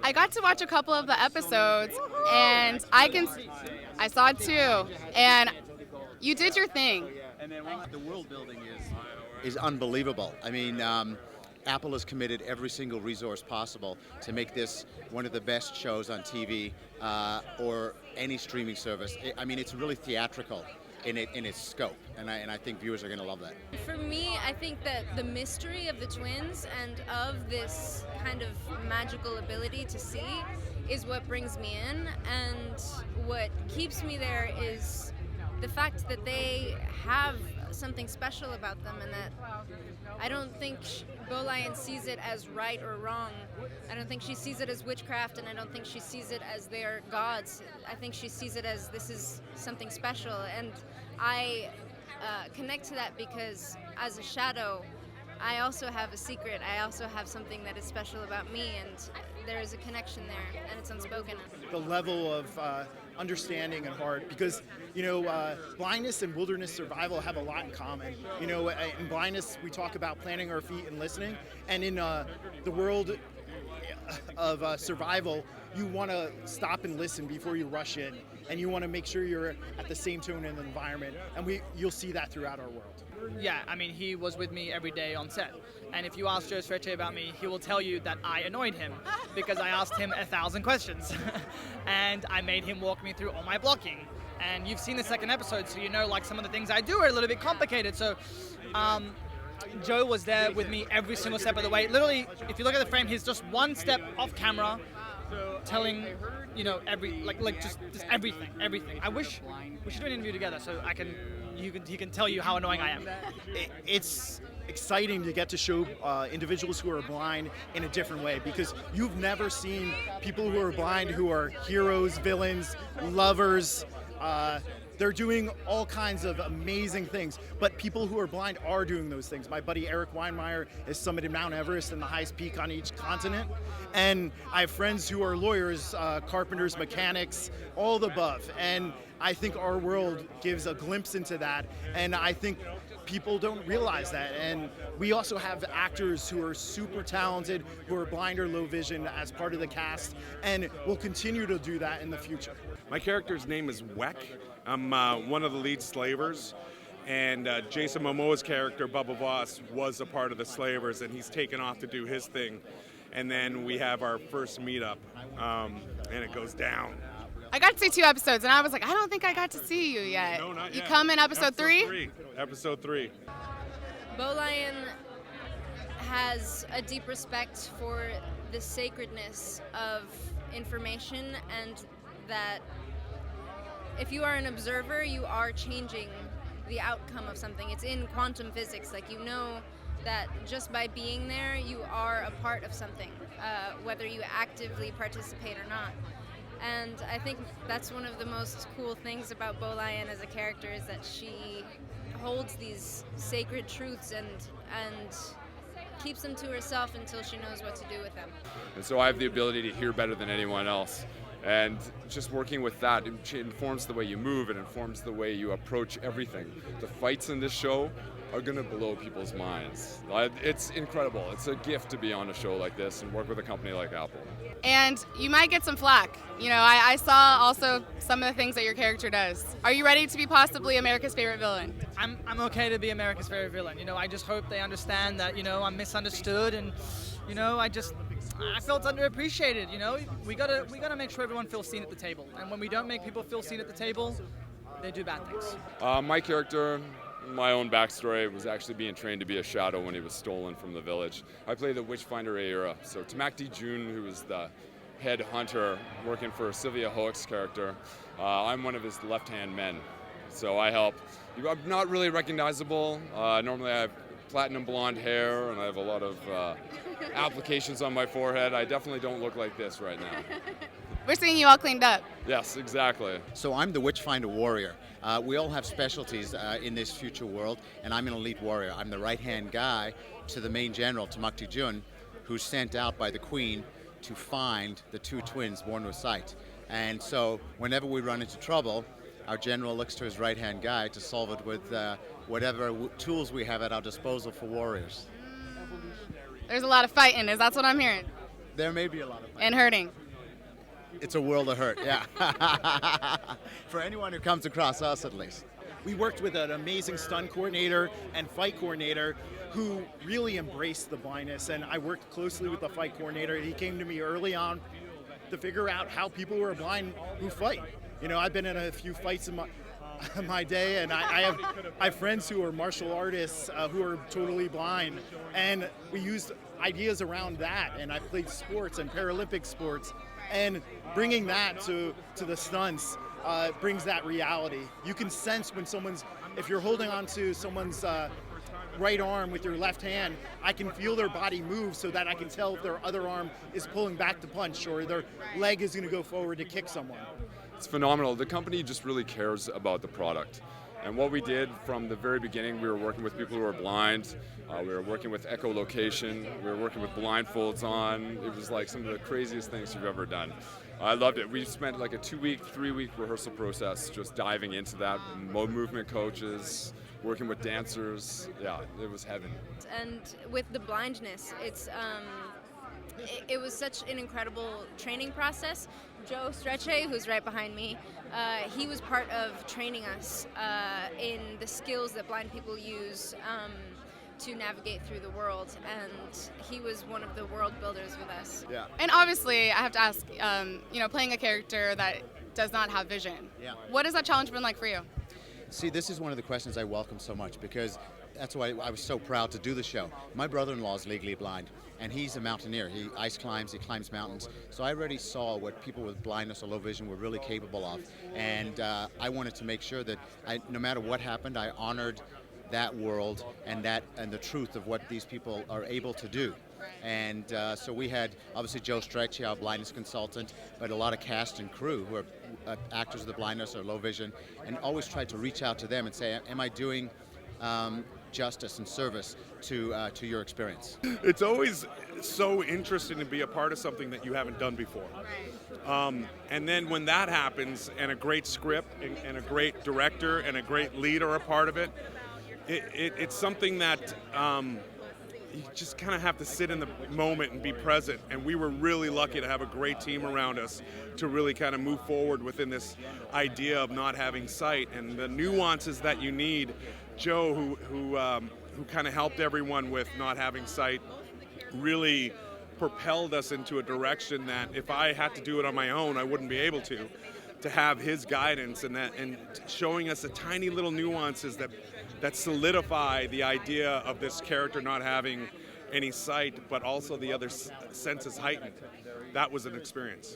I got to watch a couple of the episodes, and I saw it too, and you did your thing. And then the world building is unbelievable. I mean, Apple has committed every single resource possible to make this one of the best shows on TV or any streaming service. I mean, it's really theatrical in its scope, and I think viewers are going to love that. For me, I think that the mystery of the twins and of this kind of magical ability to see is what brings me in, and what keeps me there is the fact that they have something special about them, and that I don't think Bolian sees it as right or wrong. I don't think she sees it as witchcraft, and I don't think she sees it as their gods. I think she sees it as this is something special, and I connect to that because as a shadow, I also have a secret. I also have something that is special about me, and there is a connection there, and it's unspoken. The level of understanding and heart, because blindness and wilderness survival have a lot in common. In blindness we talk about planting our feet and listening, and in the world of survival you want to stop and listen before you rush in, and you want to make sure you're at the same tone in the environment, and you'll see that throughout our world. Yeah, I mean, he was with me every day on set. And if you ask Joe Strechey about me, he will tell you that I annoyed him because I asked him 1,000 questions. And I made him walk me through all my blocking. And you've seen the second episode, so you know, like, some of the things I do are a little bit complicated. So Joe was there with me every single step of the way. Literally, if you look at the frame, he's just one step off camera, telling, just everything. I wish we should do an interview together so he can tell you how annoying I am. It's exciting to get to show individuals who are blind in a different way, because you've never seen people who are blind who are heroes, villains, lovers. They're doing all kinds of amazing things, but people who are blind are doing those things. My buddy Eric Weinmeier has summited Mount Everest and the highest peak on each continent. And I have friends who are lawyers, carpenters, mechanics, all the above. And I think our world gives a glimpse into that. And I think people don't realize that. And we also have actors who are super talented, who are blind or low vision as part of the cast, and we'll continue to do that in the future. My character's name is Weck. I'm one of the lead slavers, and Jason Momoa's character, Bubba Voss, was a part of the slavers, and he's taken off to do his thing. And then we have our first meetup, and it goes down. I got to see 2 episodes, and I was like, I don't think I got to see you yet. No, not you yet. come in episode 3? Episode 3. Bolian has a deep respect for the sacredness of information, and that if you are an observer, you are changing the outcome of something. It's in quantum physics. Like, you know that just by being there, you are a part of something, whether you actively participate or not. And I think that's one of the most cool things about Bolian as a character, is that she holds these sacred truths and keeps them to herself until she knows what to do with them. And so I have the ability to hear better than anyone else. And just working with that, it informs the way you move, it informs the way you approach everything. The fights in this show are going to blow people's minds. It's incredible. It's a gift to be on a show like this and work with a company like Apple. And you might get some flack. I saw also some of the things that your character does. Are you ready to be possibly America's favorite villain? I'm okay to be America's favorite villain. I just hope they understand that, I'm misunderstood, and, I felt underappreciated. We gotta make sure everyone feels seen at the table. And when we don't make people feel seen at the table, they do bad things. My character, my own backstory, was actually being trained to be a shadow when he was stolen from the village. I play the Witchfinder Aira. So Tamakti Jun, who is the head hunter working for Sylvia Hoek's character, I'm one of his left-hand men. So I help. I'm not really recognizable. Normally I have platinum blonde hair and I have a lot of applications on my forehead. I definitely don't look like this right now. We're seeing you all cleaned up. Yes, exactly. So I'm the Witchfinder Warrior. We all have specialties in this future world, and I'm an elite warrior. I'm the right-hand guy to the main general, Tamakti Jun, who's sent out by the Queen to find the 2 twins born with sight. And so whenever we run into trouble, our general looks to his right-hand guy to solve it with whatever tools we have at our disposal for warriors. There's a lot of fighting, that's what I'm hearing. There may be a lot of fighting. And hurting. It's a world of hurt, yeah. For anyone who comes across us, at least. We worked with an amazing stunt coordinator and fight coordinator who really embraced the blindness, and I worked closely with the fight coordinator. He came to me early on to figure out how people who are blind who fight. You know, I've been in a few fights in my day, and I have friends who are martial artists who are totally blind, and we used ideas around that, and I played sports and Paralympic sports, and bringing that to the stunts brings that reality. You can sense when if you're holding on to someone's right arm with your left hand, I can feel their body move so that I can tell if their other arm is pulling back to punch or their leg is going to go forward to kick someone. It's phenomenal. The company just really cares about the product. And what we did from the very beginning, we were working with people who are blind. We were working with echolocation. We were working with blindfolds on. It was like some of the craziest things you've ever done. I loved it. We spent like a 2-week, 3-week rehearsal process just diving into that. Movement coaches, working with dancers. Yeah, it was heaven. And with the blindness, it was such an incredible training process. Joe Strecce, who's right behind me, he was part of training us in the skills that blind people use to navigate through the world, and he was one of the world builders with us. Yeah. And obviously, I have to ask, playing a character that does not have vision. Yeah. What has that challenge been like for you? See, this is one of the questions I welcome so much because that's why I was so proud to do the show. My brother-in-law is legally blind, and he's a mountaineer. He ice climbs, he climbs mountains. So I already saw what people with blindness or low vision were really capable of, and I wanted to make sure that no matter what happened, I honored that world and the truth of what these people are able to do. And so we had obviously Joe Strecce, our blindness consultant, but a lot of cast and crew who are actors with blindness or low vision, and always tried to reach out to them and say, am I doing justice and service to your experience? It's always so interesting to be a part of something that you haven't done before. And then when that happens, and a great script and a great director and a great lead are a part of it, it's something that you just kind of have to sit in the moment and be present. And we were really lucky to have a great team around us to really kind of move forward within this idea of not having sight and the nuances that you need. Joe, who kind of helped everyone with not having sight, really propelled us into a direction that if I had to do it on my own, I wouldn't be able to have his guidance and showing us the tiny little nuances that solidify the idea of this character not having any sight, but also the other senses heightened. That was an experience.